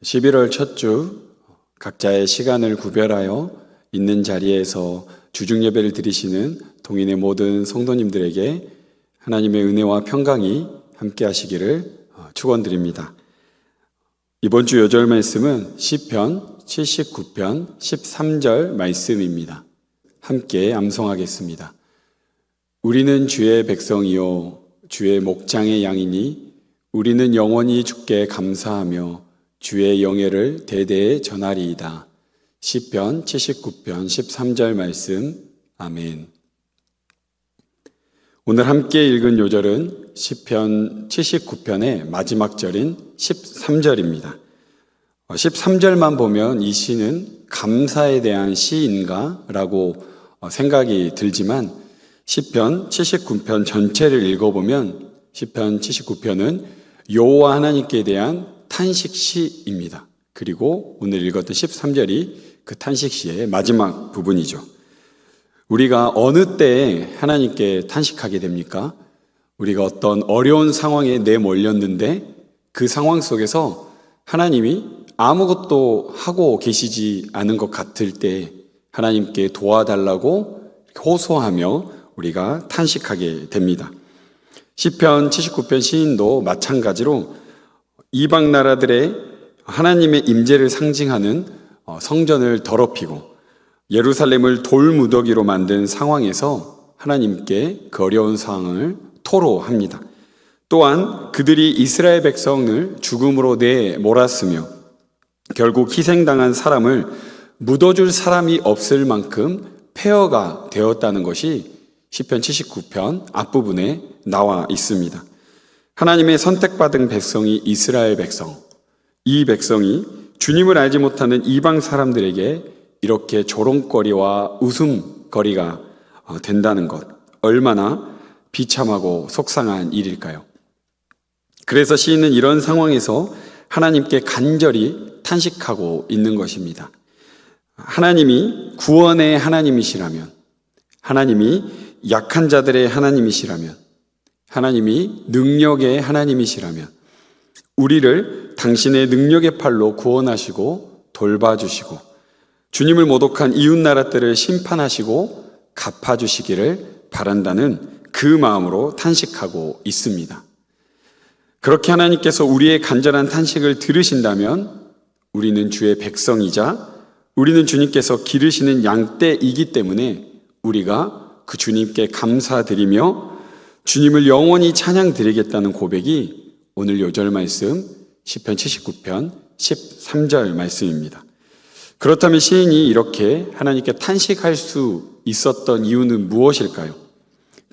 11월 첫 주 각자의 시간을 구별하여 있는 자리에서 주중 예배를 드리시는 동인의 모든 성도님들에게 하나님의 은혜와 평강이 함께 하시기를 축원드립니다. 이번 주 요절 말씀은 시편 79편 13절 말씀입니다. 함께 암송하겠습니다. 우리는 주의 백성이요 주의 목장의 양이니 우리는 영원히 주께 감사하며 주의 영예를 대대에 전하리이다. 시편 79편 13절 말씀. 아멘. 오늘 함께 읽은 요절은 시편 79편의 마지막 절인 13절입니다. 13절만 보면 이 시는 감사에 대한 시인가? 라고 생각이 들지만 시편 79편 전체를 읽어보면 시편 79편은 여호와 하나님께 대한 탄식시입니다. 그리고 오늘 읽었던 13절이 그 탄식시의 마지막 부분이죠. 우리가 어느 때에 하나님께 탄식하게 됩니까? 우리가 어떤 어려운 상황에 내몰렸는데 그 상황 속에서 하나님이 아무것도 하고 계시지 않은 것 같을 때 하나님께 도와달라고 호소하며 우리가 탄식하게 됩니다. 시편 79편 시인도 마찬가지로 이방 나라들의 하나님의 임재를 상징하는 성전을 더럽히고 예루살렘을 돌무더기로 만든 상황에서 하나님께 그 어려운 상황을 토로합니다. 또한 그들이 이스라엘 백성을 죽음으로 내몰았으며 결국 희생당한 사람을 묻어줄 사람이 없을 만큼 폐허가 되었다는 것이 시편 79편 앞부분에 나와 있습니다. 하나님의 선택받은 백성이 이스라엘 백성, 이 백성이 주님을 알지 못하는 이방 사람들에게 이렇게 조롱거리와 웃음거리가 된다는 것, 얼마나 비참하고 속상한 일일까요? 그래서 시인은 이런 상황에서 하나님께 간절히 탄식하고 있는 것입니다. 하나님이 구원의 하나님이시라면, 하나님이 약한 자들의 하나님이시라면, 하나님이 능력의 하나님이시라면 우리를 당신의 능력의 팔로 구원하시고 돌봐주시고 주님을 모독한 이웃 나라들을 심판하시고 갚아주시기를 바란다는 그 마음으로 탄식하고 있습니다. 그렇게 하나님께서 우리의 간절한 탄식을 들으신다면 우리는 주의 백성이자 우리는 주님께서 기르시는 양떼이기 때문에 우리가 그 주님께 감사드리며 주님을 영원히 찬양드리겠다는 고백이 오늘 요절 말씀 시편 79편 13절 말씀입니다. 그렇다면 시인이 이렇게 하나님께 탄식할 수 있었던 이유는 무엇일까요?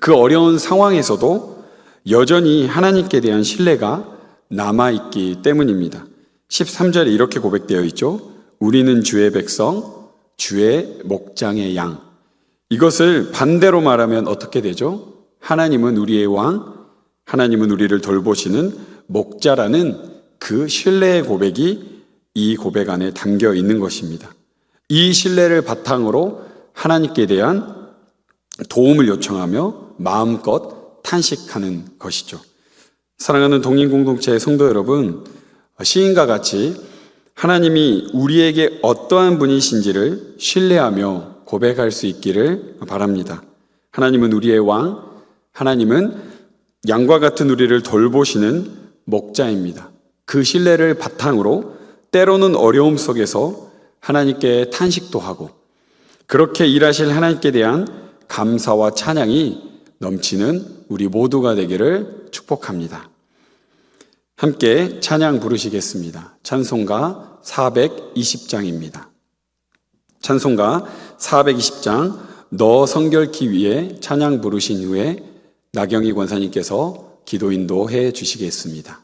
그 어려운 상황에서도 여전히 하나님께 대한 신뢰가 남아있기 때문입니다. 13절에 이렇게 고백되어 있죠. 우리는 주의 백성, 주의 목장의 양. 이것을 반대로 말하면 어떻게 되죠? 하나님은 우리의 왕, 하나님은 우리를 돌보시는 목자라는 그 신뢰의 고백이 이 고백 안에 담겨 있는 것입니다. 이 신뢰를 바탕으로 하나님께 대한 도움을 요청하며 마음껏 탄식하는 것이죠. 사랑하는 동인공동체의 성도 여러분, 시인과 같이 하나님이 우리에게 어떠한 분이신지를 신뢰하며 고백할 수 있기를 바랍니다. 하나님은 우리의 왕, 하나님은 양과 같은 우리를 돌보시는 목자입니다. 그 신뢰를 바탕으로 때로는 어려움 속에서 하나님께 탄식도 하고 그렇게 일하실 하나님께 대한 감사와 찬양이 넘치는 우리 모두가 되기를 축복합니다. 함께 찬양 부르시겠습니다. 찬송가 420장입니다. 찬송가 420장 너 성결케 위에 찬양 부르신 후에 나경희 권사님께서 기도 인도해 주시겠습니다.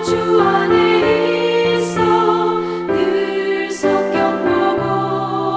주 안에 있어 늘 성경 보고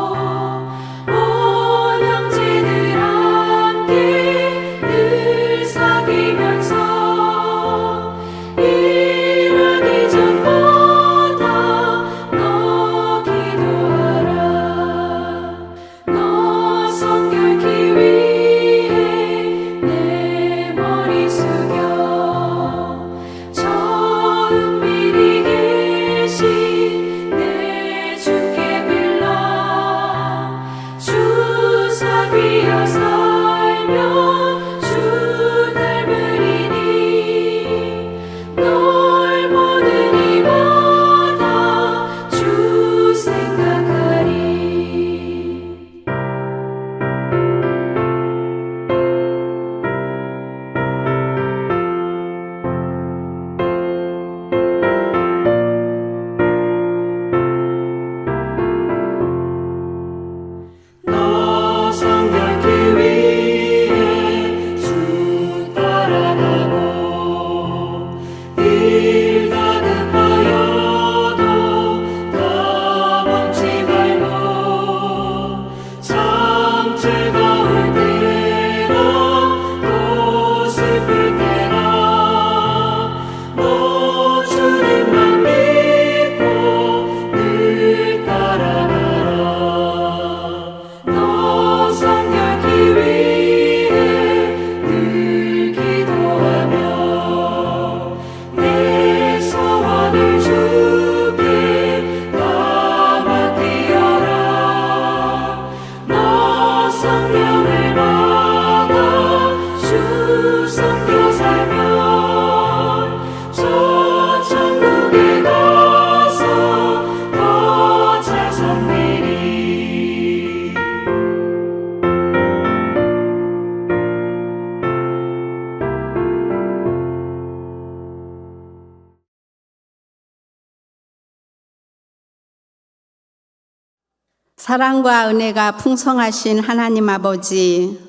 사랑과 은혜가 풍성하신 하나님 아버지,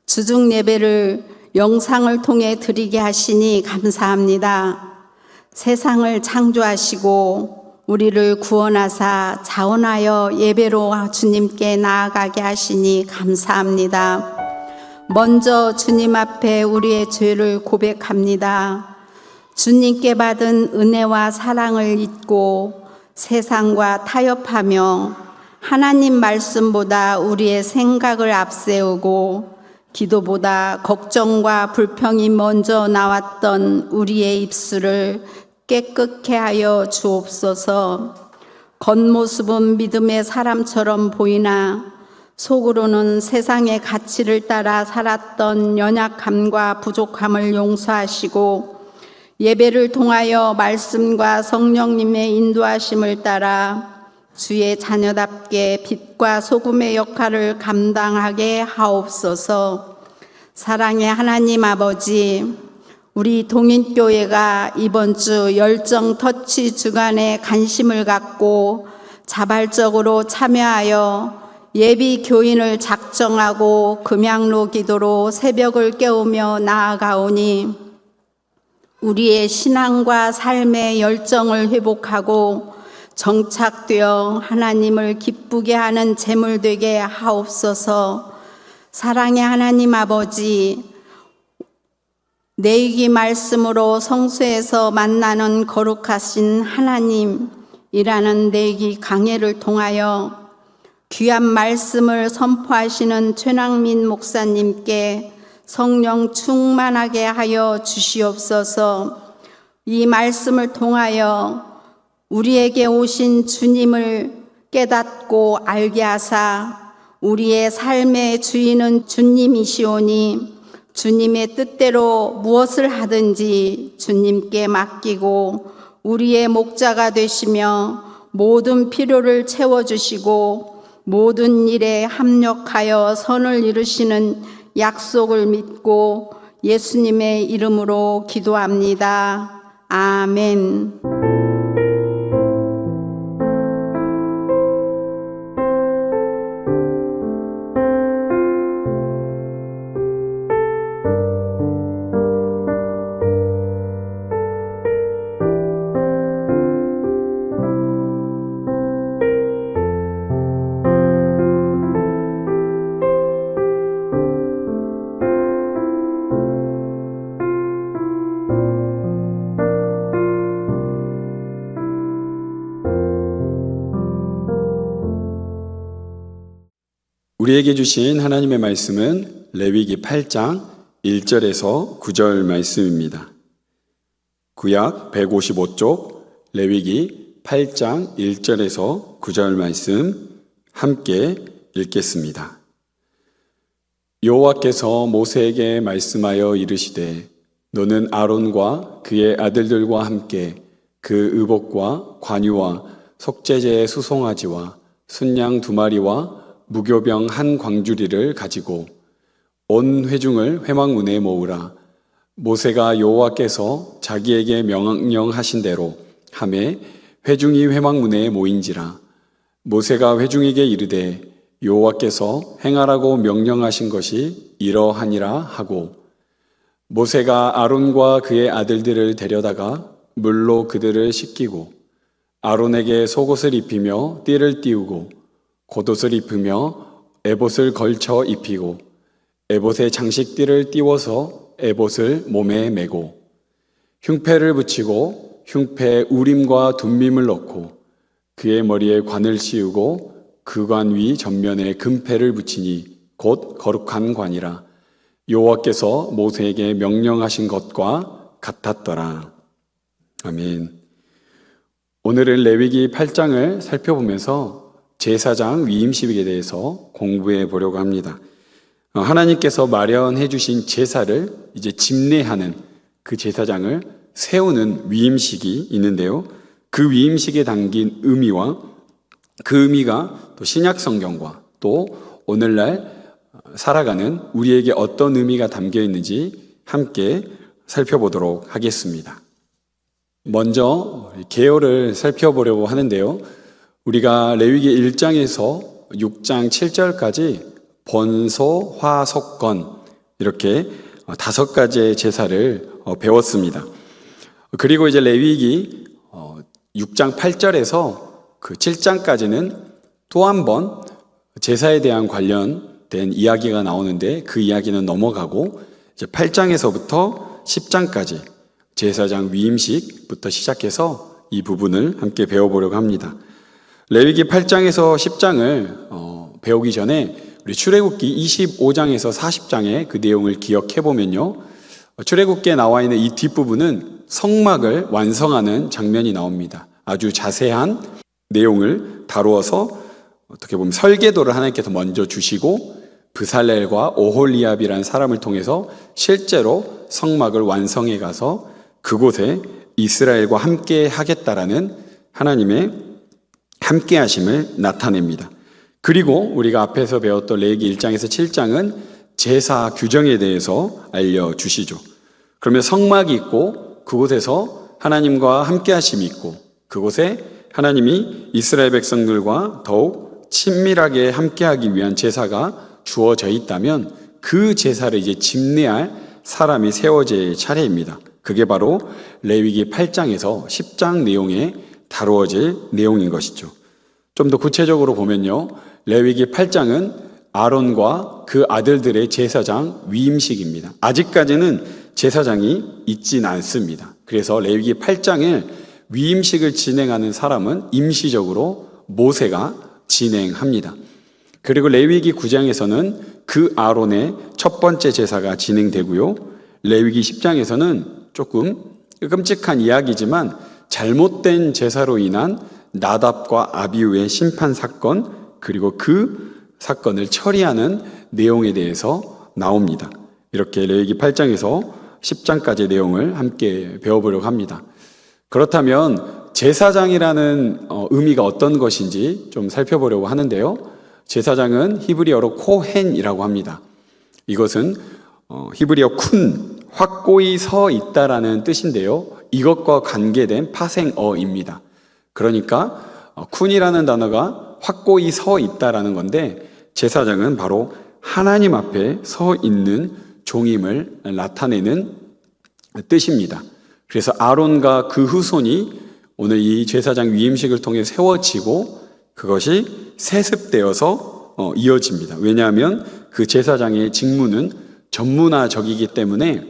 주중 예배를 영상을 통해 드리게 하시니 감사합니다. 세상을 창조하시고 우리를 구원하사 자원하여 예배로 주님께 나아가게 하시니 감사합니다. 먼저 주님 앞에 우리의 죄를 고백합니다. 주님께 받은 은혜와 사랑을 잊고 세상과 타협하며 하나님 말씀보다 우리의 생각을 앞세우고 기도보다 걱정과 불평이 먼저 나왔던 우리의 입술을 깨끗게 하여 주옵소서. 겉모습은 믿음의 사람처럼 보이나 속으로는 세상의 가치를 따라 살았던 연약함과 부족함을 용서하시고 예배를 통하여 말씀과 성령님의 인도하심을 따라 주의 자녀답게 빛과 소금의 역할을 감당하게 하옵소서. 사랑의 하나님 아버지, 우리 동인교회가 이번 주 열정 터치 주간에 관심을 갖고 자발적으로 참여하여 예비 교인을 작정하고 금양로 기도로 새벽을 깨우며 나아가오니 우리의 신앙과 삶의 열정을 회복하고 정착되어 하나님을 기쁘게 하는 제물 되게 하옵소서. 사랑의 하나님 아버지, 내기 말씀으로 성소에서 만나는 거룩하신 하나님이라는 내기 강해를 통하여 귀한 말씀을 선포하시는 최낙민 목사님께 성령 충만하게 하여 주시옵소서. 이 말씀을 통하여 우리에게 오신 주님을 깨닫고 알게 하사 우리의 삶의 주인은 주님이시오니 주님의 뜻대로 무엇을 하든지 주님께 맡기고 우리의 목자가 되시며 모든 필요를 채워주시고 모든 일에 합력하여 선을 이루시는 약속을 믿고 예수님의 이름으로 기도합니다. 아멘. 우리에게 주신 하나님의 말씀은 레위기 8장 1절에서 9절 말씀입니다. 구약 155쪽 레위기 8장 1절에서 9절 말씀 함께 읽겠습니다. 여호와께서 모세에게 말씀하여 이르시되 너는 아론과 그의 아들들과 함께 그 의복과 관유와 속죄제의 수송아지와 순양 2마리와 무교병 1광주리를 가지고 온 회중을 회막문에 모으라. 모세가 여호와께서 자기에게 명령하신 대로 하매 회중이 회막문에 모인지라. 모세가 회중에게 이르되 여호와께서 행하라고 명령하신 것이 이러하니라 하고 모세가 아론과 그의 아들들을 데려다가 물로 그들을 씻기고 아론에게 속옷을 입히며 띠를 띄우고 겉옷을 입으며 에봇을 걸쳐 입히고 에봇에 장식띠를 띄워서 에봇을 몸에 메고 흉패를 붙이고 흉패에 우림과 둠밈을 넣고 그의 머리에 관을 씌우고 그 관 위 전면에 금패를 붙이니 곧 거룩한 관이라. 여호와께서 모세에게 명령하신 것과 같았더라. 아멘. 오늘은 레위기 8장을 살펴보면서 제사장 위임식에 대해서 공부해 보려고 합니다. 하나님께서 마련해 주신 제사를 이제 집례하는 그 제사장을 세우는 위임식이 있는데요. 그 위임식에 담긴 의미와 그 의미가 또 신약 성경과 또 오늘날 살아가는 우리에게 어떤 의미가 담겨 있는지 함께 살펴보도록 하겠습니다. 먼저 계열을 살펴보려고 하는데요. 우리가 레위기 1장에서 6장 7절까지 번소, 화속건 이렇게 5가지의 제사를 배웠습니다. 그리고 이제 레위기 6장 8절에서 그 7장까지는 또 한 번 제사에 대한 관련된 이야기가 나오는데 그 이야기는 넘어가고 이제 8장에서부터 10장까지 제사장 위임식부터 시작해서 이 부분을 함께 배워보려고 합니다. 레위기 8장에서 10장을 배우기 전에 우리 출애굽기 25장에서 40장의 그 내용을 기억해 보면요, 출애굽기에 나와 있는 이 뒷부분은 성막을 완성하는 장면이 나옵니다. 아주 자세한 내용을 다루어서 어떻게 보면 설계도를 하나님께서 먼저 주시고 브살렐과 오홀리압이라는 사람을 통해서 실제로 성막을 완성해 가서 그곳에 이스라엘과 함께 하겠다라는 하나님의 함께 하심을 나타냅니다. 그리고 우리가 앞에서 배웠던 레위기 1장에서 7장은 제사 규정에 대해서 알려주시죠. 그러면 성막이 있고 그곳에서 하나님과 함께 하심이 있고 그곳에 하나님이 이스라엘 백성들과 더욱 친밀하게 함께하기 위한 제사가 주어져 있다면 그 제사를 이제 집례할 사람이 세워질 차례입니다. 그게 바로 레위기 8장에서 10장 내용에 다루어질 내용인 것이죠. 좀 더 구체적으로 보면요, 레위기 8장은 아론과 그 아들들의 제사장 위임식입니다. 아직까지는 제사장이 있진 않습니다. 그래서 레위기 8장에 위임식을 진행하는 사람은 임시적으로 모세가 진행합니다. 그리고 레위기 9장에서는 그 아론의 첫 번째 제사가 진행되고요. 레위기 10장에서는 조금 끔찍한 이야기지만 잘못된 제사로 인한 나답과 아비후의 심판 사건, 그리고 그 사건을 처리하는 내용에 대해서 나옵니다. 이렇게 레위기 8장에서 10장까지의 내용을 함께 배워보려고 합니다. 그렇다면 제사장이라는 의미가 어떤 것인지 좀 살펴보려고 하는데요. 제사장은 히브리어로 코헨이라고 합니다. 이것은 히브리어 쿤, 확고히 서 있다라는 뜻인데요. 이것과 관계된 파생어입니다. 그러니까 쿤이라는 단어가 확고히 서 있다라는 건데 제사장은 바로 하나님 앞에 서 있는 종임을 나타내는 뜻입니다. 그래서 아론과 그 후손이 오늘 이 제사장 위임식을 통해 세워지고 그것이 세습되어서 이어집니다. 왜냐하면 그 제사장의 직무는 전문화적이기 때문에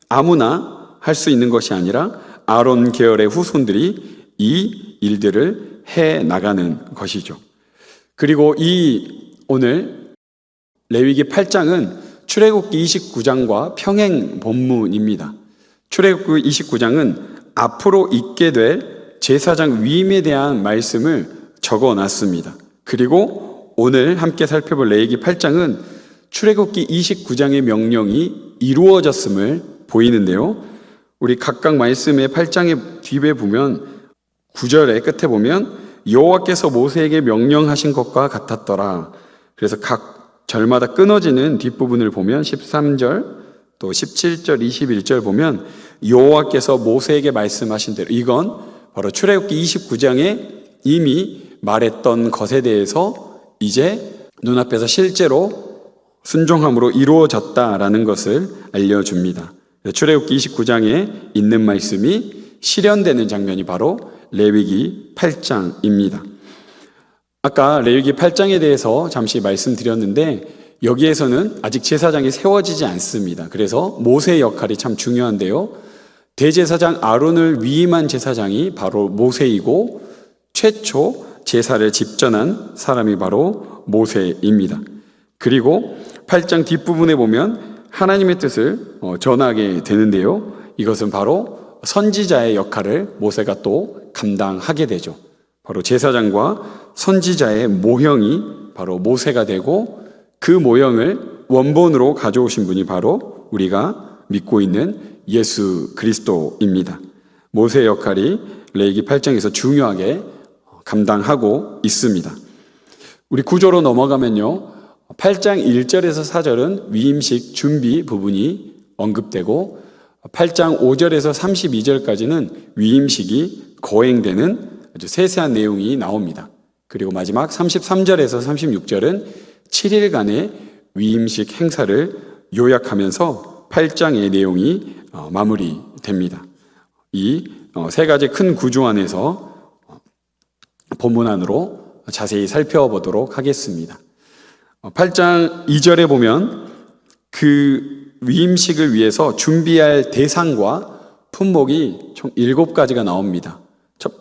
아무나 할 수 있는 것이 아니라 아론 계열의 후손들이 이 일들을 해 나가는 것이죠. 그리고 이 오늘 레위기 8장은 출애굽기 29장과 평행 본문입니다. 출애굽기 29장은 앞으로 있게 될 제사장 위임에 대한 말씀을 적어놨습니다. 그리고 오늘 함께 살펴볼 레위기 8장은 출애굽기 29장의 명령이 이루어졌음을 보이는데요. 우리 각각 말씀의 8장의 뒤에 보면 9절의 끝에 보면 여호와께서 모세에게 명령하신 것과 같았더라. 그래서 각 절마다 끊어지는 뒷부분을 보면 13절 또 17절 21절 보면 여호와께서 모세에게 말씀하신 대로, 이건 바로 출애굽기 29장에 이미 말했던 것에 대해서 이제 눈앞에서 실제로 순종함으로 이루어졌다라는 것을 알려줍니다. 출애굽기 29장에 있는 말씀이 실현되는 장면이 바로 레위기 8장입니다. 아까 레위기 8장에 대해서 잠시 말씀드렸는데 여기에서는 아직 제사장이 세워지지 않습니다. 그래서 모세의 역할이 참 중요한데요. 대제사장 아론을 위임한 제사장이 바로 모세이고 최초 제사를 집전한 사람이 바로 모세입니다. 그리고 8장 뒷부분에 보면 하나님의 뜻을 전하게 되는데요. 이것은 바로 선지자의 역할을 모세가 또 감당하게 되죠. 바로 제사장과 선지자의 모형이 바로 모세가 되고 그 모형을 원본으로 가져오신 분이 바로 우리가 믿고 있는 예수 그리스도입니다. 모세의 역할이 레위기 8장에서 중요하게 감당하고 있습니다. 우리 구조로 넘어가면요. 8장 1절에서 4절은 위임식 준비 부분이 언급되고 8장 5절에서 32절까지는 위임식이 거행되는 아주 세세한 내용이 나옵니다. 그리고 마지막 33절에서 36절은 7일간의 위임식 행사를 요약하면서 8장의 내용이 마무리됩니다. 이 세 가지 큰 구조 안에서 본문 안으로 자세히 살펴보도록 하겠습니다. 8장 2절에 보면 그 위임식을 위해서 준비할 대상과 품목이 총 7가지가 나옵니다.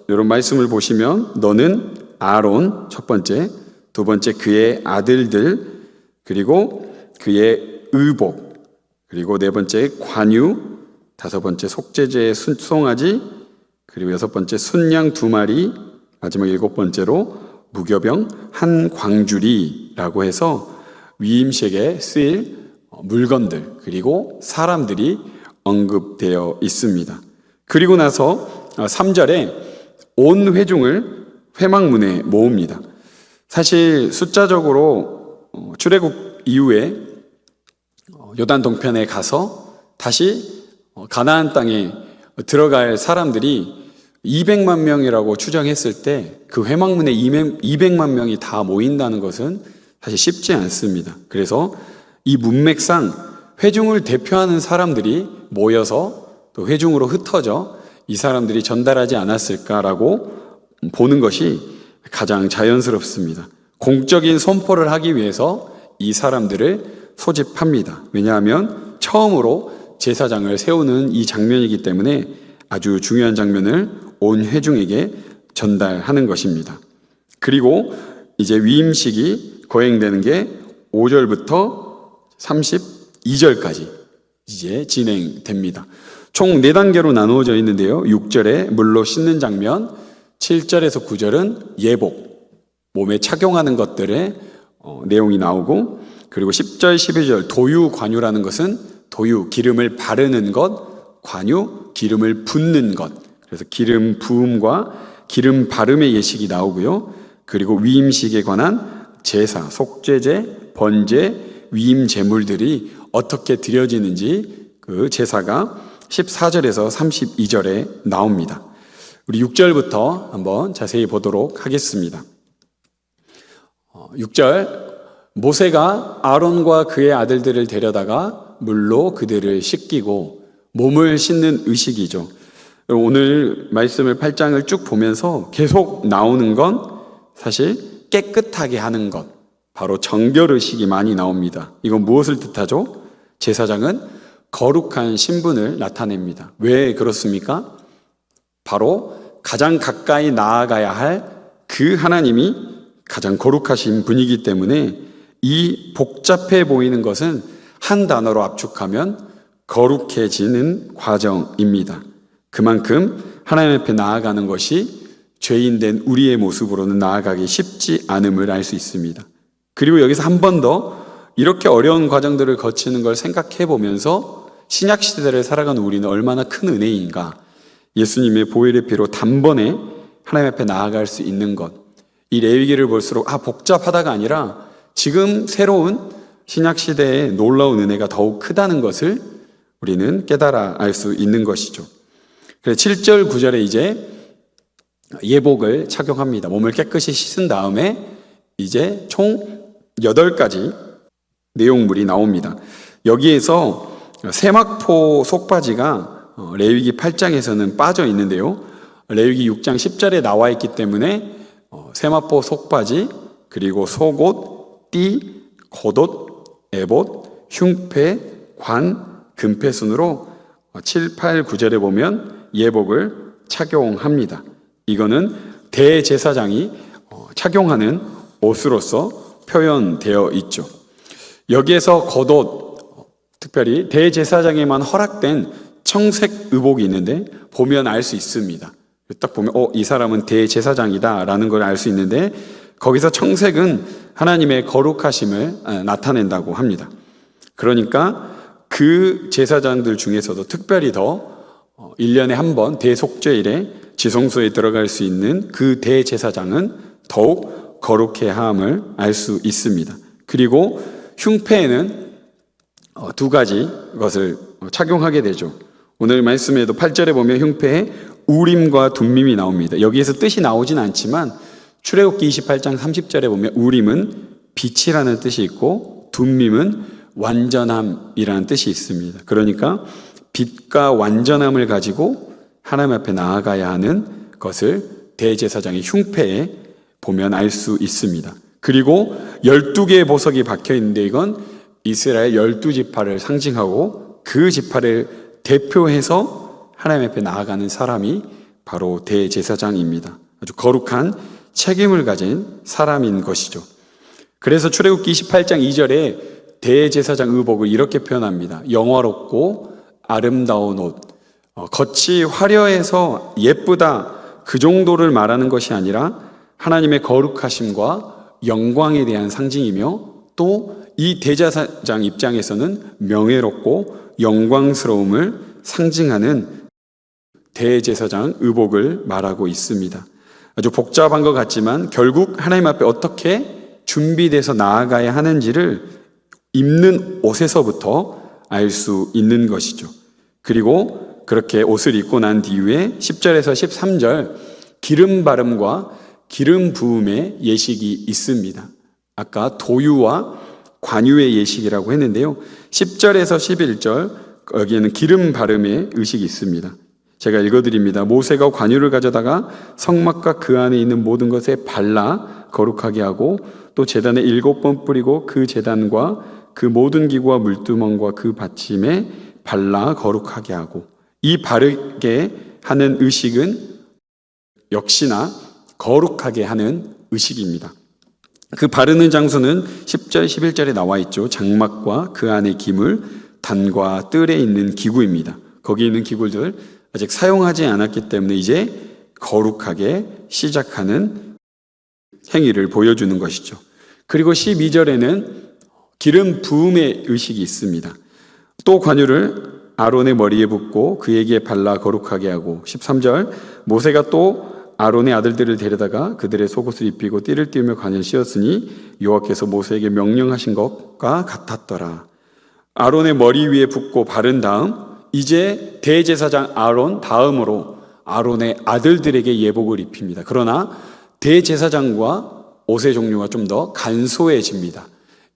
이런 말씀을 보시면 너는 아론 첫 번째, 두 번째 그의 아들들, 그리고 그의 의복, 그리고 네 번째 관유, 다섯 번째 속죄제의 송아지, 그리고 여섯 번째 순양 2마리, 마지막 7번째로 무교병 한 광주리라고 해서 위임식에 쓰일 물건들 그리고 사람들이 언급되어 있습니다. 그리고 나서 3절에 온 회중을 회막문에 모읍니다. 사실 숫자적으로 출애굽 이후에 요단 동편에 가서 다시 가나안 땅에 들어갈 사람들이 200만 명이라고 추정했을 때 그 회막문에 200만 명이 다 모인다는 것은 사실 쉽지 않습니다. 그래서 이 문맥상 회중을 대표하는 사람들이 모여서 또 회중으로 흩어져 이 사람들이 전달하지 않았을까라고 보는 것이 가장 자연스럽습니다. 공적인 선포를 하기 위해서 이 사람들을 소집합니다. 왜냐하면 처음으로 제사장을 세우는 이 장면이기 때문에 아주 중요한 장면을 온 회중에게 전달하는 것입니다. 그리고 이제 위임식이 거행되는 게 5절부터 32절까지 이제 진행됩니다. 총 4단계로 나누어져 있는데요. 6절에 물로 씻는 장면, 7절에서 9절은 예복, 몸에 착용하는 것들의 내용이 나오고, 그리고 10절, 12절 도유 관유라는 것은 도유, 기름을 바르는 것, 관유, 기름을 붓는 것. 그래서 기름 부음과 기름 바름의 예식이 나오고요. 그리고 위임식에 관한 제사, 속죄제, 번제, 위임 제물들이 어떻게 드려지는지 그 제사가 14절에서 32절에 나옵니다. 우리 6절부터 한번 자세히 보도록 하겠습니다. 6절, 모세가 아론과 그의 아들들을 데려다가 물로 그들을 씻기고 몸을 씻는 의식이죠. 오늘 말씀을 8장을 쭉 보면서 계속 나오는 건 사실 깨끗하게 하는 것, 바로 정결의식이 많이 나옵니다. 이건 무엇을 뜻하죠? 제사장은 거룩한 신분을 나타냅니다. 왜 그렇습니까? 바로 가장 가까이 나아가야 할 그 하나님이 가장 거룩하신 분이기 때문에 이 복잡해 보이는 것은 한 단어로 압축하면 거룩해지는 과정입니다. 그만큼 하나님 앞에 나아가는 것이 죄인된 우리의 모습으로는 나아가기 쉽지 않음을 알 수 있습니다. 그리고 여기서 한 번 더 이렇게 어려운 과정들을 거치는 걸 생각해 보면서 신약 시대를 살아가는 우리는 얼마나 큰 은혜인가. 예수님의 보혈의 피로 단번에 하나님 앞에 나아갈 수 있는 것. 이 레위기를 볼수록 복잡하다가 아니라 지금 새로운 신약 시대의 놀라운 은혜가 더욱 크다는 것을 우리는 깨달아 알 수 있는 것이죠. 그래서 7절, 9절에 이제 예복을 착용합니다. 몸을 깨끗이 씻은 다음에 이제 총 8가지 내용물이 나옵니다. 여기에서 세마포 속바지가 레위기 8장에서는 빠져 있는데요. 레위기 6장 10절에 나와 있기 때문에 세마포 속바지, 그리고 속옷, 띠, 겉옷, 에봇, 흉패, 관, 금패 순으로 7, 8, 9절에 보면 예복을 착용합니다. 이거는 대제사장이 착용하는 옷으로서 표현되어 있죠. 여기에서 겉옷, 특별히 대제사장에만 허락된 청색 의복이 있는데 보면 알 수 있습니다. 딱 보면 이 사람은 대제사장이다 라는 걸 알 수 있는데 거기서 청색은 하나님의 거룩하심을 나타낸다고 합니다. 그러니까 그 제사장들 중에서도 특별히 더 1년에 한 번 대속죄일에 지성소에 들어갈 수 있는 그 대제사장은 더욱 거룩해야 함을 알 수 있습니다. 그리고 흉패에는 2가지 것을 착용하게 되죠. 오늘 말씀에도 8절에 보면 흉패에 우림과 둠밈이 나옵니다. 여기에서 뜻이 나오진 않지만 출애굽기 28장 30절에 보면 우림은 빛이라는 뜻이 있고 둠밈은 완전함이라는 뜻이 있습니다. 그러니까 빛과 완전함을 가지고 하나님 앞에 나아가야 하는 것을 대제사장의 흉패에 보면 알 수 있습니다. 그리고 12개의 보석이 박혀 있는데 이건 이스라엘 12지파를 상징하고 그 지파를 대표해서 하나님 앞에 나아가는 사람이 바로 대제사장입니다. 아주 거룩한 책임을 가진 사람인 것이죠. 그래서 출애굽기 28장 2절에 대제사장 의복을 이렇게 표현합니다. 영화롭고 아름다운 옷, 겉이 화려해서 예쁘다 그 정도를 말하는 것이 아니라 하나님의 거룩하심과 영광에 대한 상징이며 또 이 대제사장 입장에서는 명예롭고 영광스러움을 상징하는 대제사장 의복을 말하고 있습니다. 아주 복잡한 것 같지만 결국 하나님 앞에 어떻게 준비돼서 나아가야 하는지를 입는 옷에서부터 알 수 있는 것이죠. 그리고 그렇게 옷을 입고 난 뒤에 10절에서 13절 기름 바름과 기름 부음의 예식이 있습니다. 아까 도유와 관유의 예식이라고 했는데요. 10절에서 11절 여기에는 기름 바름의 의식이 있습니다. 제가 읽어드립니다. 모세가 관유를 가져다가 성막과 그 안에 있는 모든 것에 발라 거룩하게 하고 또 제단에 7번 뿌리고 그 제단과 그 모든 기구와 물두멍과 그 받침에 발라 거룩하게 하고 이 바르게 하는 의식은 역시나 거룩하게 하는 의식입니다. 그 바르는 장소는 10절, 11절에 나와 있죠. 장막과 그 안의 기물, 단과 뜰에 있는 기구입니다. 거기 있는 기구들 아직 사용하지 않았기 때문에 이제 거룩하게 시작하는 행위를 보여주는 것이죠. 그리고 12절에는 기름 부음의 의식이 있습니다. 또 관유를 아론의 머리에 붓고 그에게 발라 거룩하게 하고 13절 모세가 또 아론의 아들들을 데려다가 그들의 속옷을 입히고 띠를 띠우며 관을 씌웠으니 여호와께서 모세에게 명령하신 것과 같았더라. 아론의 머리 위에 붓고 바른 다음 이제 대제사장 아론 다음으로 아론의 아들들에게 예복을 입힙니다. 그러나 대제사장과 옷의 종류가 좀 더 간소해집니다.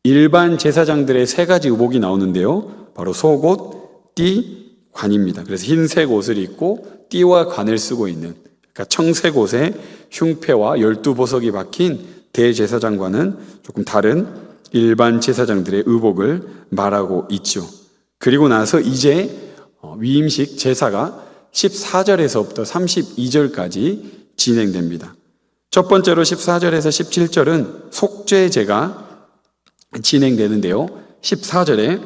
일반 제사장들의 세 가지 의복이 나오는데요. 바로 속옷, 띠, 관입니다. 그래서 흰색 옷을 입고 띠와 관을 쓰고 있는 그러니까 청색 옷에 흉패와 12보석이 박힌 대제사장과는 조금 다른 일반 제사장들의 의복을 말하고 있죠. 그리고 나서 이제 위임식 제사가 14절에서부터 32절까지 진행됩니다. 첫 번째로 14절에서 17절은 속죄제가 진행되는데요. 14절에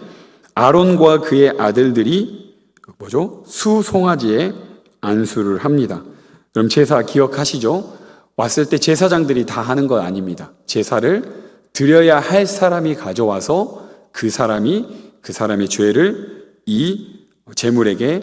아론과 그의 아들들이 수송아지에 안수를 합니다. 그럼 제사 기억하시죠? 왔을 때 제사장들이 다 하는 건 아닙니다. 제사를 드려야 할 사람이 가져와서 그 사람의 죄를 이 제물에게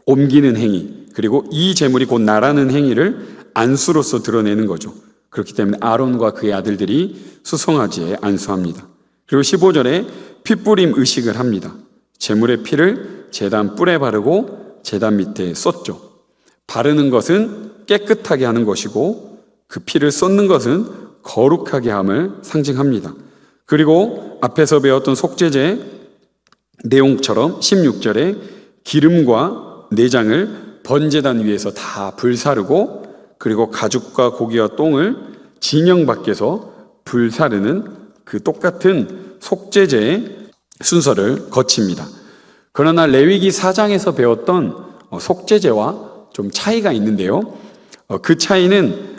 옮기는 행위, 그리고 이 제물이 곧 나라는 행위를 안수로서 드러내는 거죠. 그렇기 때문에 아론과 그의 아들들이 수송아지에 안수합니다. 그리고 15절에 피뿌림 의식을 합니다. 제물의 피를 제단 뿔에 바르고 제단 밑에 쏟죠. 바르는 것은 깨끗하게 하는 것이고 그 피를 쏟는 것은 거룩하게 함을 상징합니다. 그리고 앞에서 배웠던 속죄제 내용처럼 16절에 기름과 내장을 번제단 위에서 다 불사르고 그리고 가죽과 고기와 똥을 진영 밖에서 불사르는 그 똑같은 속죄제의 순서를 거칩니다. 그러나 레위기 4장에서 배웠던 속죄제와 좀 차이가 있는데요. 그 차이는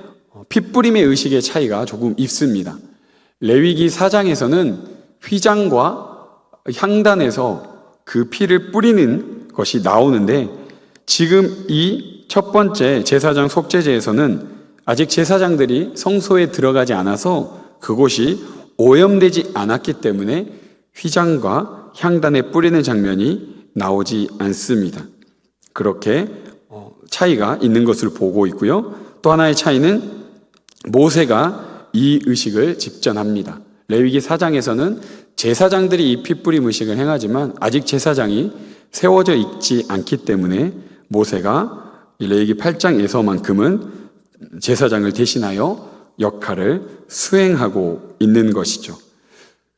핏뿌림의 의식의 차이가 조금 있습니다. 레위기 4장에서는 휘장과 향단에서 그 피를 뿌리는 것이 나오는데 지금 이 첫 번째 제사장 속죄제에서는 아직 제사장들이 성소에 들어가지 않아서 그곳이 오염되지 않았기 때문에 휘장과 향단에 뿌리는 장면이 나오지 않습니다. 그렇게 차이가 있는 것을 보고 있고요. 또 하나의 차이는 모세가 이 의식을 집전합니다. 레위기 4장에서는 제사장들이 이 피뿌림 의식을 행하지만 아직 제사장이 세워져 있지 않기 때문에 모세가 레위기 8장에서만큼은 제사장을 대신하여 역할을 수행하고 있는 것이죠.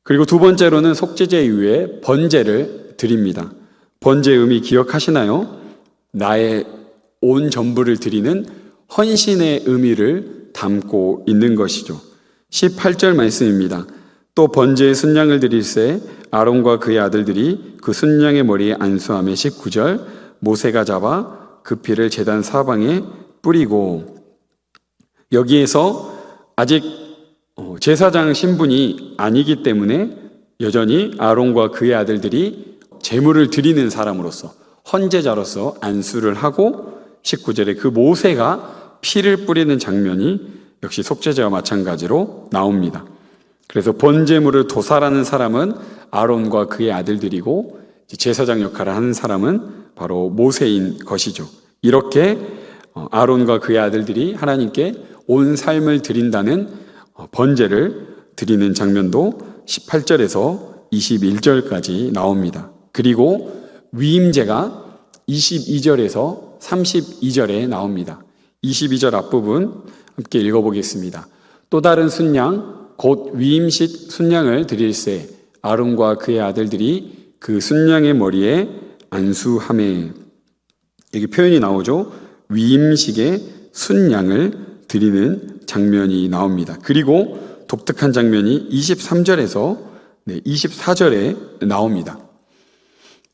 그리고 두 번째로는 속죄제 이후에 번제를 드립니다. 번제의 의미 기억하시나요? 나의 온 전부를 드리는 헌신의 의미를 담고 있는 것이죠. 18절 말씀입니다. 또 번제의 순양을 드릴새 아론과 그의 아들들이 그 순양의 머리에 안수하며 19절 모세가 잡아 그 피를 제단 사방에 뿌리고, 여기에서 아직 제사장 신분이 아니기 때문에 여전히 아론과 그의 아들들이 제물을 드리는 사람으로서 헌제자로서 안수를 하고 19절에 그 모세가 피를 뿌리는 장면이 역시 속죄제와 마찬가지로 나옵니다. 그래서 번제물을 도살하는 사람은 아론과 그의 아들들이고 제사장 역할을 하는 사람은 바로 모세인 것이죠. 이렇게 아론과 그의 아들들이 하나님께 온 삶을 드린다는 번제를 드리는 장면도 18절에서 21절까지 나옵니다. 그리고 위임제가 22절에서 32절에 나옵니다. 22절 앞부분 함께 읽어보겠습니다. 또 다른 순양 곧 위임식 순양을 드릴새 아론과 그의 아들들이 그 순양의 머리에 안수하매. 여기 표현이 나오죠. 위임식의 순양을 드리는 장면이 나옵니다. 그리고 독특한 장면이 23절에서 24절에 나옵니다.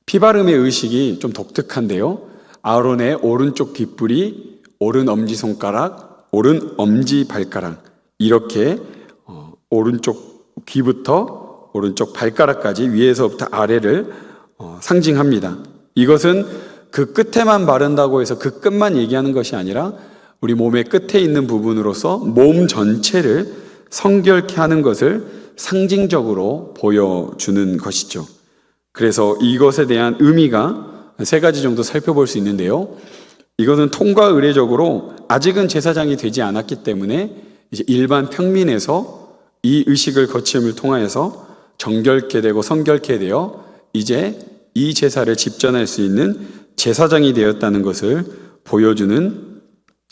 피바름의 의식이 좀 독특한데요. 아론의 오른쪽 뒷불이 오른 엄지손가락, 오른 엄지발가락 이렇게 오른쪽 귀부터 오른쪽 발가락까지 위에서부터 아래를 상징합니다. 이것은 그 끝에만 바른다고 해서 그 끝만 얘기하는 것이 아니라 우리 몸의 끝에 있는 부분으로서 몸 전체를 성결케 하는 것을 상징적으로 보여주는 것이죠. 그래서 이것에 대한 의미가 세 가지 정도 살펴볼 수 있는데요. 이것은 통과 의례적으로 아직은 제사장이 되지 않았기 때문에 이제 일반 평민에서 이 의식을 거침을 통하여서 정결케 되고 성결케 되어 이제 이 제사를 집전할 수 있는 제사장이 되었다는 것을 보여주는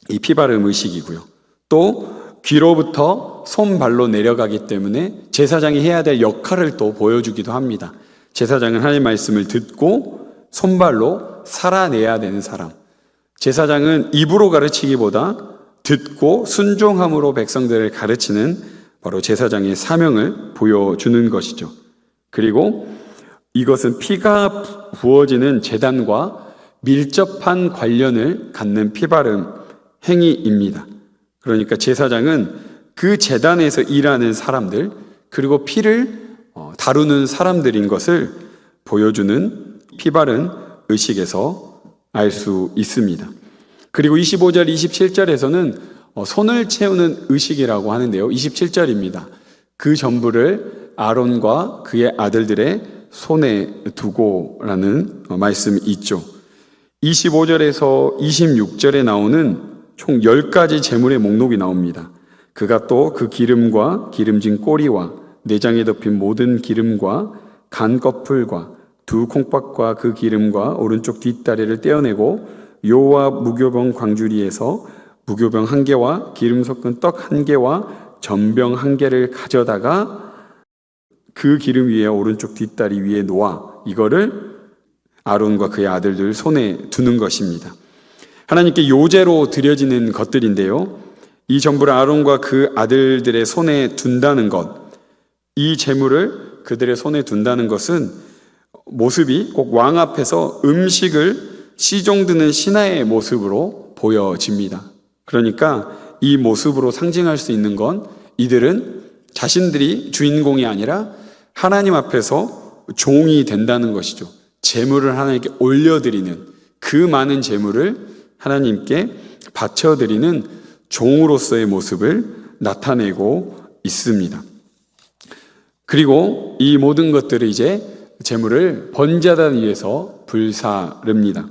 이 피바름 의식이고요. 또 귀로부터 손발로 내려가기 때문에 제사장이 해야 될 역할을 또 보여주기도 합니다. 제사장은 하나님의 말씀을 듣고 손발로 살아내야 되는 사람. 제사장은 입으로 가르치기보다 듣고 순종함으로 백성들을 가르치는 바로 제사장의 사명을 보여주는 것이죠. 그리고 이것은 피가 부어지는 제단과 밀접한 관련을 갖는 피바름 행위입니다. 그러니까 제사장은 그 제단에서 일하는 사람들, 그리고 피를 다루는 사람들인 것을 보여주는 피바른 의식에서 알 수 있습니다. 그리고 25절, 27절에서는 손을 채우는 의식이라고 하는데요. 27절입니다. 그 전부를 아론과 그의 아들들의 손에 두고라는 말씀이 있죠. 25절에서 26절에 나오는 총 10가지 제물의 목록이 나옵니다. 그가 또 그 기름과 기름진 꼬리와 내장에 덮인 모든 기름과 간 껍풀과 두 콩밥과 그 기름과 오른쪽 뒷다리를 떼어내고 요와 무교병 광주리에서 무교병 1개와 기름 섞은 떡 1개와 전병 1개를 가져다가 그 기름 위에 오른쪽 뒷다리 위에 놓아 이거를 아론과 그의 아들들 손에 두는 것입니다. 하나님께 요제로 드려지는 것들인데요. 이 전부를 아론과 그 아들들의 손에 둔다는 것, 이 제물을 그들의 손에 둔다는 것은 모습이 꼭 왕 앞에서 음식을 시종드는 신하의 모습으로 보여집니다. 그러니까 이 모습으로 상징할 수 있는 건 이들은 자신들이 주인공이 아니라 하나님 앞에서 종이 된다는 것이죠. 제물을 하나님께 올려드리는, 그 많은 제물을 하나님께 바쳐드리는 종으로서의 모습을 나타내고 있습니다. 그리고 이 모든 것들을 이제 제물을 번제하기 위해서 불사릅니다.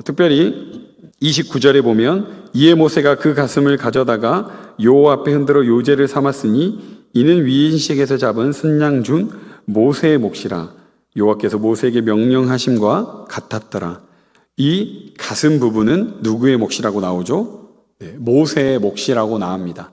특별히 29절에 보면 이에 모세가 그 가슴을 가져다가 여호와 앞에 흔들어 요제를 삼았으니 이는 위인식에서 잡은 순양 중 모세의 몫이라 여호와께서 모세에게 명령하심과 같았더라. 이 가슴 부분은 누구의 몫이라고 나오죠? 모세의 몫이라고 나옵니다.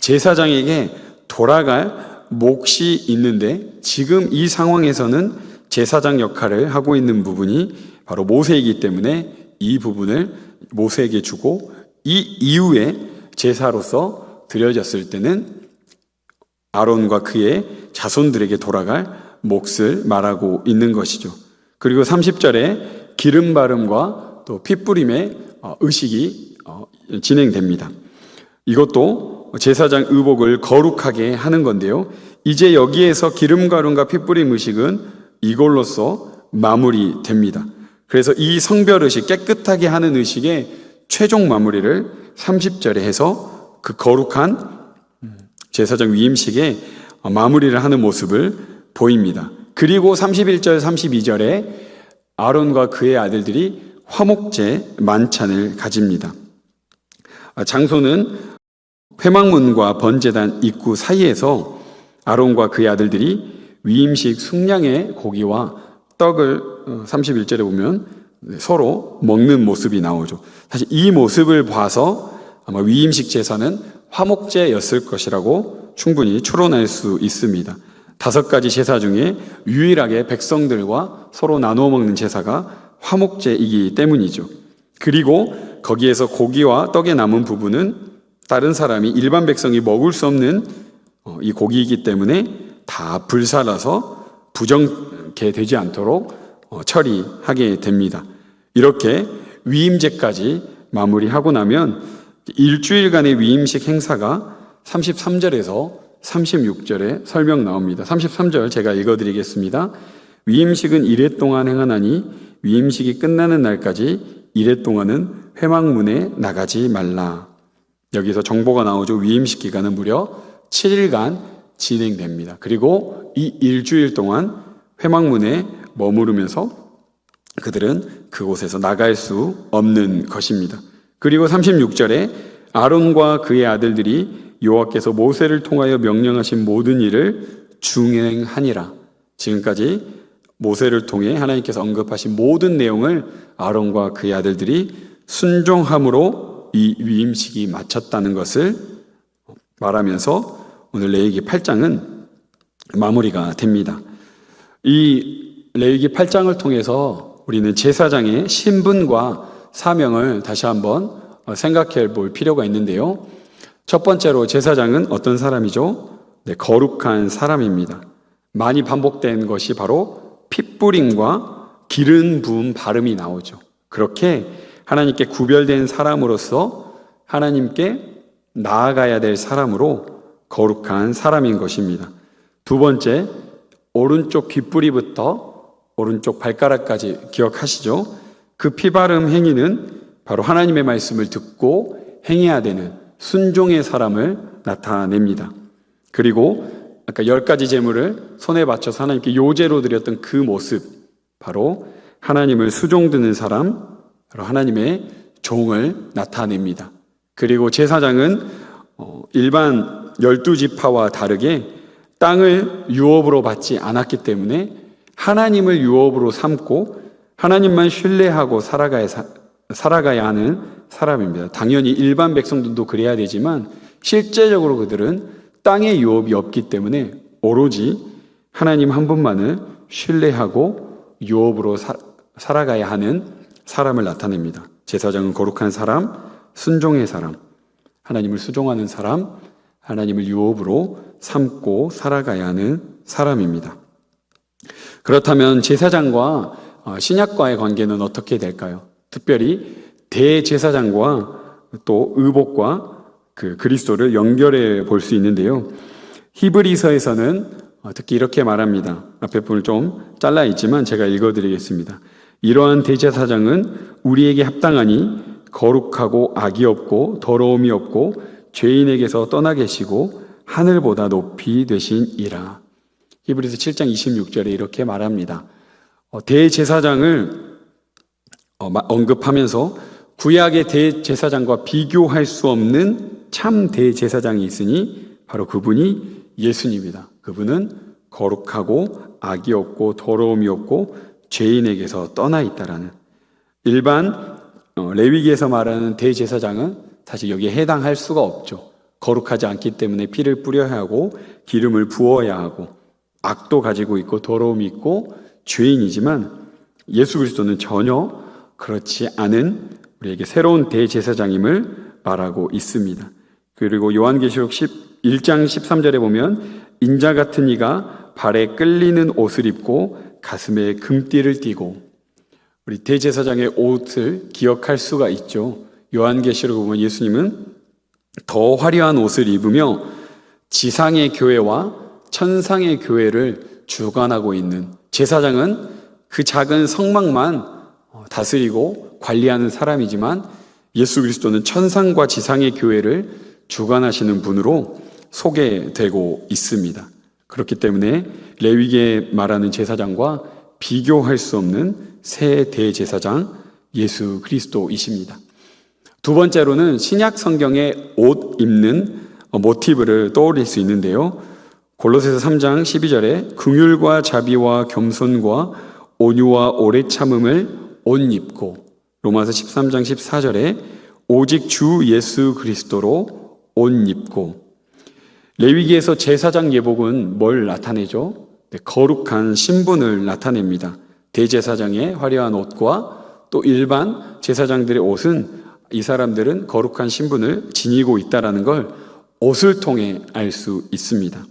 제사장에게 돌아갈 몫이 있는데 지금 이 상황에서는 제사장 역할을 하고 있는 부분이 바로 모세이기 때문에 이 부분을 모세에게 주고 이 이후에 제사로서 드려졌을 때는 아론과 그의 자손들에게 돌아갈 몫을 말하고 있는 것이죠. 그리고 30절에 기름 바름과 또 핏부림의 의식이 진행됩니다. 이것도 제사장 의복을 거룩하게 하는 건데요. 이제 여기에서 기름 바름과 핏부림 의식은 이걸로써 마무리됩니다. 그래서 이 성별 의식, 깨끗하게 하는 의식의 최종 마무리를 30절에 해서 그 거룩한 제사장 위임식에 마무리를 하는 모습을 보입니다. 그리고 31절, 32절에 아론과 그의 아들들이 화목제 만찬을 가집니다. 장소는 회막문과 번제단 입구 사이에서 아론과 그의 아들들이 위임식 숙량의 고기와 떡을 31절에 보면 서로 먹는 모습이 나오죠. 사실 이 모습을 봐서 아마 위임식 제사는 화목제였을 것이라고 충분히 추론할 수 있습니다. 5가지 제사 중에 유일하게 백성들과 서로 나누어 먹는 제사가 화목제이기 때문이죠. 그리고 거기에서 고기와 떡에 남은 부분은 다른 사람이 일반 백성이 먹을 수 없는 이 고기이기 때문에 다 불살라서 부정케 되지 않도록 처리하게 됩니다. 이렇게 위임제까지 마무리하고 나면 일주일간의 위임식 행사가 33절에서 36절에 설명 나옵니다. 33절 제가 읽어드리겠습니다. 위임식은 이래 동안 행하나니 위임식이 끝나는 날까지 이래 동안은 회막문에 나가지 말라. 여기서 정보가 나오죠. 위임식 기간은 무려 7일간 진행됩니다. 그리고 이 일주일 동안 회막문에 머무르면서 그들은 그곳에서 나갈 수 없는 것입니다. 그리고 36절에 아론과 그의 아들들이 여호와께서 모세를 통하여 명령하신 모든 일을 준행하니라. 지금까지 모세를 통해 하나님께서 언급하신 모든 내용을 아론과 그의 아들들이 순종함으로 이 위임식이 마쳤다는 것을 말하면서 오늘 레위기 8장은 마무리가 됩니다. 이 레위기 8장을 통해서 우리는 제사장의 신분과 사명을 다시 한번 생각해 볼 필요가 있는데요. 첫 번째로 제사장은 어떤 사람이죠? 네, 거룩한 사람입니다. 많이 반복된 것이 바로 핏부림과 기름 부음 발음이 나오죠. 그렇게 하나님께 구별된 사람으로서 하나님께 나아가야 될 사람으로 거룩한 사람인 것입니다. 두 번째, 오른쪽 귓부리부터 오른쪽 발가락까지 기억하시죠? 그 피바름 행위는 바로 하나님의 말씀을 듣고 행해야 되는 순종의 사람을 나타냅니다. 그리고 아까 10가지 제물을 손에 받쳐서 하나님께 요제로 드렸던 그 모습, 바로 하나님을 수종드는 사람, 바로 하나님의 종을 나타냅니다. 그리고 제사장은 일반 12지파와 다르게 땅을 유업으로 받지 않았기 때문에 하나님을 유업으로 삼고 하나님만 신뢰하고 살아가야 하는 사람입니다. 당연히 일반 백성들도 그래야 되지만 실제적으로 그들은 땅의 유업이 없기 때문에 오로지 하나님 한 분만을 신뢰하고 유업으로 살아가야 하는 사람을 나타냅니다. 제사장은 거룩한 사람, 순종의 사람, 하나님을 수종하는 사람, 하나님을 유업으로 삼고 살아가야 하는 사람입니다. 그렇다면 제사장과 신약과의 관계는 어떻게 될까요? 특별히 대제사장과 또 의복과 그 그리스도를 연결해 볼 수 있는데요. 히브리서에서는 특히 이렇게 말합니다. 앞에 부분을 좀 잘라 있지만 제가 읽어드리겠습니다. 이러한 대제사장은 우리에게 합당하니 거룩하고 악이 없고 더러움이 없고 죄인에게서 떠나 계시고 하늘보다 높이 되신 이라. 히브리서 7장 26절에 이렇게 말합니다. 대제사장을 언급하면서 구약의 대제사장과 비교할 수 없는 참 대제사장이 있으니 바로 그분이 예수님이다. 그분은 거룩하고 악이 없고 더러움이 없고 죄인에게서 떠나 있다라는. 일반 레위기에서 말하는 대제사장은 사실 여기에 해당할 수가 없죠. 거룩하지 않기 때문에 피를 뿌려야 하고 기름을 부어야 하고 악도 가지고 있고 더러움이 있고 죄인이지만 예수 그리스도는 전혀 그렇지 않은 우리에게 새로운 대제사장임을 말하고 있습니다. 그리고 요한계시록 1장 13절에 보면 인자 같은 이가 발에 끌리는 옷을 입고 가슴에 금띠를 띠고, 우리 대제사장의 옷을 기억할 수가 있죠. 요한계시록 보면 예수님은 더 화려한 옷을 입으며 지상의 교회와 천상의 교회를 주관하고 있는, 제사장은 그 작은 성막만 다스리고 관리하는 사람이지만 예수 그리스도는 천상과 지상의 교회를 주관하시는 분으로 소개되고 있습니다. 그렇기 때문에 레위기에 말하는 제사장과 비교할 수 없는 새 대제사장 예수 그리스도이십니다. 두 번째로는 신약 성경의 옷 입는 모티브를 떠올릴 수 있는데요. 골로새서 3장 12절에 긍휼과 자비와 겸손과 온유와 오래 참음을 옷 입고, 로마서 13장 14절에 오직 주 예수 그리스도로 옷 입고. 레위기에서 제사장 예복은 뭘 나타내죠? 거룩한 신분을 나타냅니다. 대제사장의 화려한 옷과 또 일반 제사장들의 옷은 이 사람들은 거룩한 신분을 지니고 있다는 걸 옷을 통해 알 수 있습니다.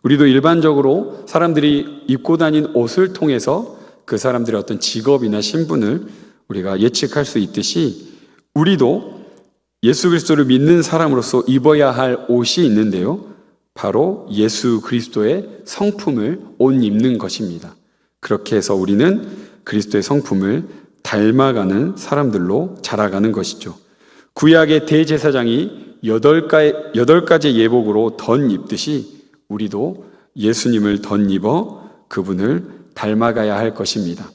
우리도 일반적으로 사람들이 입고 다닌 옷을 통해서 그 사람들의 어떤 직업이나 신분을 우리가 예측할 수 있듯이 우리도 예수 그리스도를 믿는 사람으로서 입어야 할 옷이 있는데요. 바로 예수 그리스도의 성품을 옷 입는 것입니다. 그렇게 해서 우리는 그리스도의 성품을 닮아가는 사람들로 자라가는 것이죠. 구약의 대제사장이 8가지 예복으로 덧 입듯이 우리도 예수님을 덧입어 그분을 닮아가야 할 것입니다.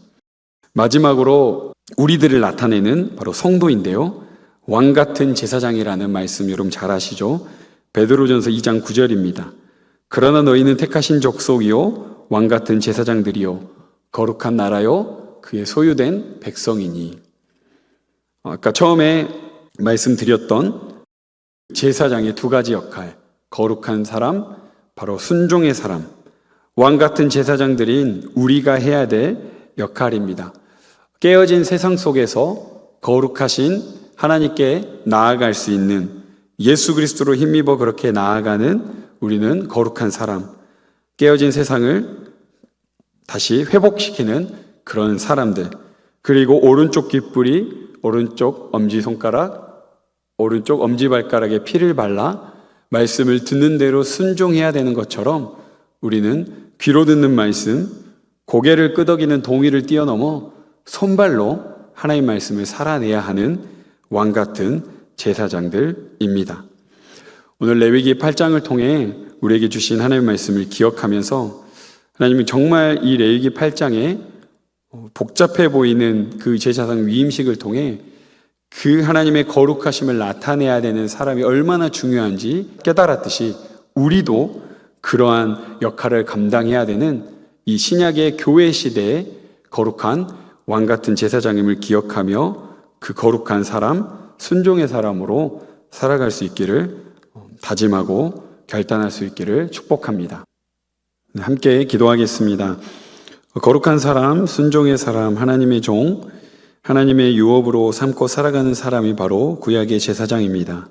마지막으로 우리들을 나타내는 바로 성도인데요. 왕같은 제사장이라는 말씀 여러분 잘 아시죠? 베드로전서 2장 9절입니다. 그러나 너희는 택하신 족속이요 왕같은 제사장들이요 거룩한 나라요 그의 소유된 백성이니. 아까 처음에 말씀드렸던 제사장의 두 가지 역할, 거룩한 사람, 바로 순종의 사람, 왕같은 제사장들인 우리가 해야 될 역할입니다. 깨어진 세상 속에서 거룩하신 하나님께 나아갈 수 있는, 예수 그리스도로 힘입어 그렇게 나아가는 우리는 거룩한 사람, 깨어진 세상을 다시 회복시키는 그런 사람들, 그리고 오른쪽 귓불이 오른쪽 엄지손가락, 오른쪽 엄지발가락에 피를 발라 말씀을 듣는 대로 순종해야 되는 것처럼 우리는 귀로 듣는 말씀, 고개를 끄덕이는 동의를 뛰어넘어 손발로 하나님 말씀을 살아내야 하는 왕같은 제사장들입니다. 오늘 레위기 8장을 통해 우리에게 주신 하나님의 말씀을 기억하면서 하나님이 정말 이 레위기 8장에 복잡해 보이는 그 제사장 위임식을 통해 그 하나님의 거룩하심을 나타내야 되는 사람이 얼마나 중요한지 깨달았듯이 우리도 그러한 역할을 감당해야 되는 이 신약의 교회 시대의 거룩한 왕같은 제사장임을 기억하며 그 거룩한 사람, 순종의 사람으로 살아갈 수 있기를 다짐하고 결단할 수 있기를 축복합니다. 함께 기도하겠습니다. 거룩한 사람, 순종의 사람, 하나님의 종, 하나님의 유업으로 삼고 살아가는 사람이 바로 구약의 제사장입니다.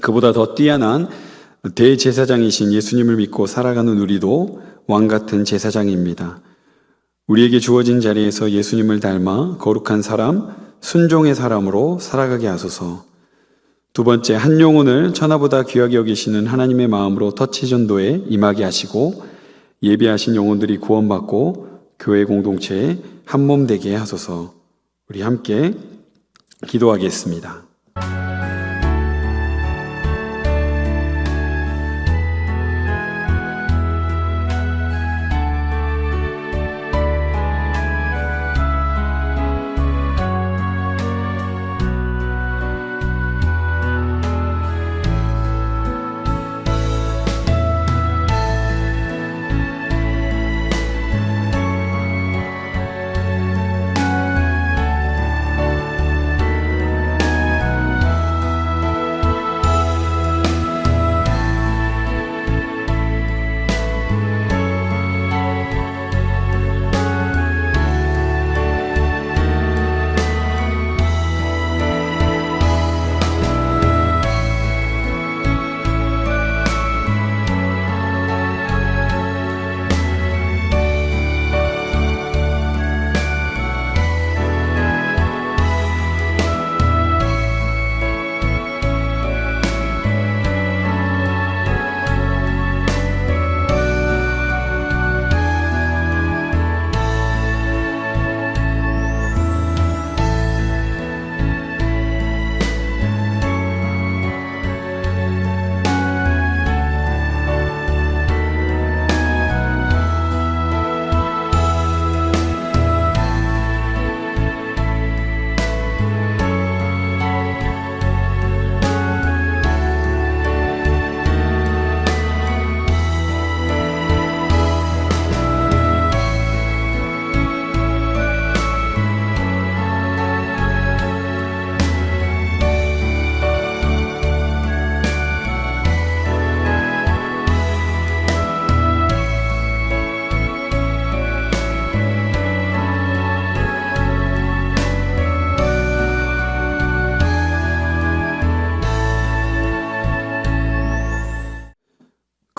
그보다 더 뛰어난 대제사장이신 예수님을 믿고 살아가는 우리도 왕같은 제사장입니다. 우리에게 주어진 자리에서 예수님을 닮아 거룩한 사람, 순종의 사람으로 살아가게 하소서. 두 번째, 한 영혼을 천하보다 귀하게 여기시는 하나님의 마음으로 터치 전도에 임하게 하시고 예비하신 영혼들이 구원받고 교회 공동체에 한 몸 되게 하소서. 우리 함께 기도하겠습니다.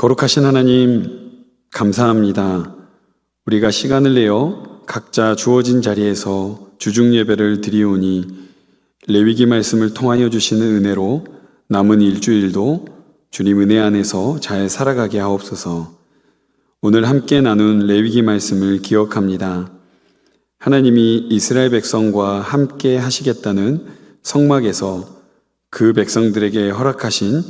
거룩하신 하나님, 감사합니다. 우리가 시간을 내어 각자 주어진 자리에서 주중 예배를 드리오니 레위기 말씀을 통하여 주시는 은혜로 남은 일주일도 주님 은혜 안에서 잘 살아가게 하옵소서. 오늘 함께 나눈 레위기 말씀을 기억합니다. 하나님이 이스라엘 백성과 함께 하시겠다는 성막에서 그 백성들에게 허락하신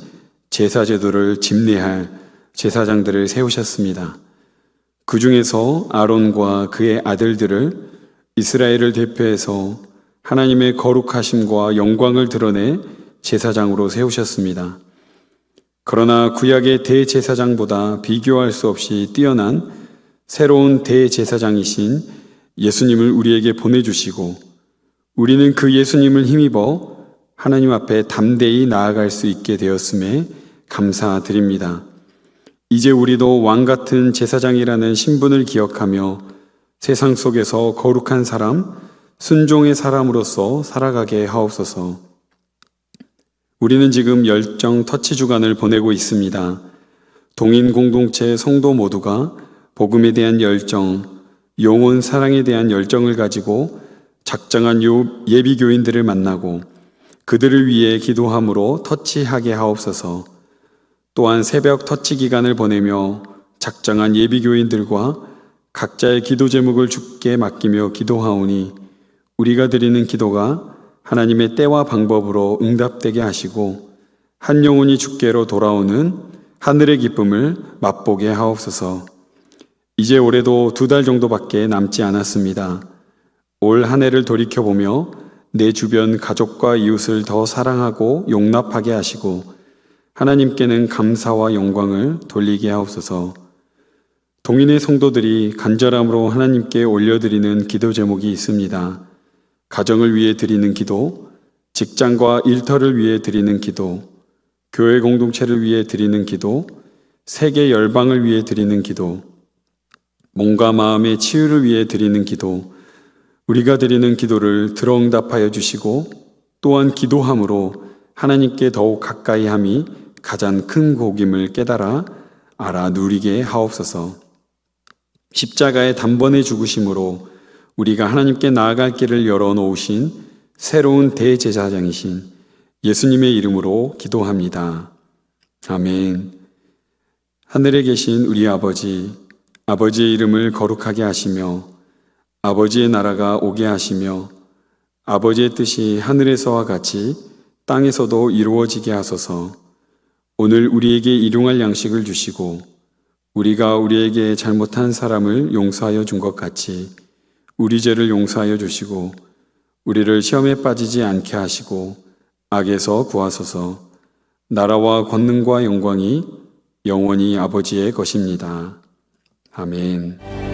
제사 제도를 집례할 제사장들을 세우셨습니다. 그 중에서 아론과 그의 아들들을 이스라엘을 대표해서 하나님의 거룩하심과 영광을 드러내 제사장으로 세우셨습니다. 그러나 구약의 대제사장보다 비교할 수 없이 뛰어난 새로운 대제사장이신 예수님을 우리에게 보내주시고 우리는 그 예수님을 힘입어 하나님 앞에 담대히 나아갈 수 있게 되었음에 감사드립니다. 이제 우리도 왕같은 제사장이라는 신분을 기억하며 세상 속에서 거룩한 사람, 순종의 사람으로서 살아가게 하옵소서. 우리는 지금 열정 터치 주간을 보내고 있습니다. 동인 공동체 성도 모두가 복음에 대한 열정, 영혼 사랑에 대한 열정을 가지고 작정한 예비 교인들을 만나고 그들을 위해 기도함으로 터치하게 하옵소서. 또한 새벽 터치 기간을 보내며 작정한 예비 교인들과 각자의 기도 제목을 주께 맡기며 기도하오니 우리가 드리는 기도가 하나님의 때와 방법으로 응답되게 하시고 한 영혼이 주께로 돌아오는 하늘의 기쁨을 맛보게 하옵소서. 이제 올해도 2달 정도밖에 남지 않았습니다. 올 한 해를 돌이켜보며 내 주변 가족과 이웃을 더 사랑하고 용납하게 하시고 하나님께는 감사와 영광을 돌리게 하옵소서. 동인의 성도들이 간절함으로 하나님께 올려드리는 기도 제목이 있습니다. 가정을 위해 드리는 기도, 직장과 일터를 위해 드리는 기도, 교회 공동체를 위해 드리는 기도, 세계 열방을 위해 드리는 기도, 몸과 마음의 치유를 위해 드리는 기도, 우리가 드리는 기도를 들어응답하여 주시고 또한 기도함으로 하나님께 더욱 가까이 함이 가장 큰 복임을 깨달아 알아 누리게 하옵소서. 십자가의 단번에 죽으심으로 우리가 하나님께 나아갈 길을 열어놓으신 새로운 대제사장이신 예수님의 이름으로 기도합니다. 아멘. 하늘에 계신 우리 아버지, 아버지의 이름을 거룩하게 하시며 아버지의 나라가 오게 하시며 아버지의 뜻이 하늘에서와 같이 땅에서도 이루어지게 하소서. 오늘 우리에게 일용할 양식을 주시고 우리가 우리에게 잘못한 사람을 용서하여 준 것 같이 우리 죄를 용서하여 주시고 우리를 시험에 빠지지 않게 하시고 악에서 구하소서. 나라와 권능과 영광이 영원히 아버지의 것입니다. 아멘.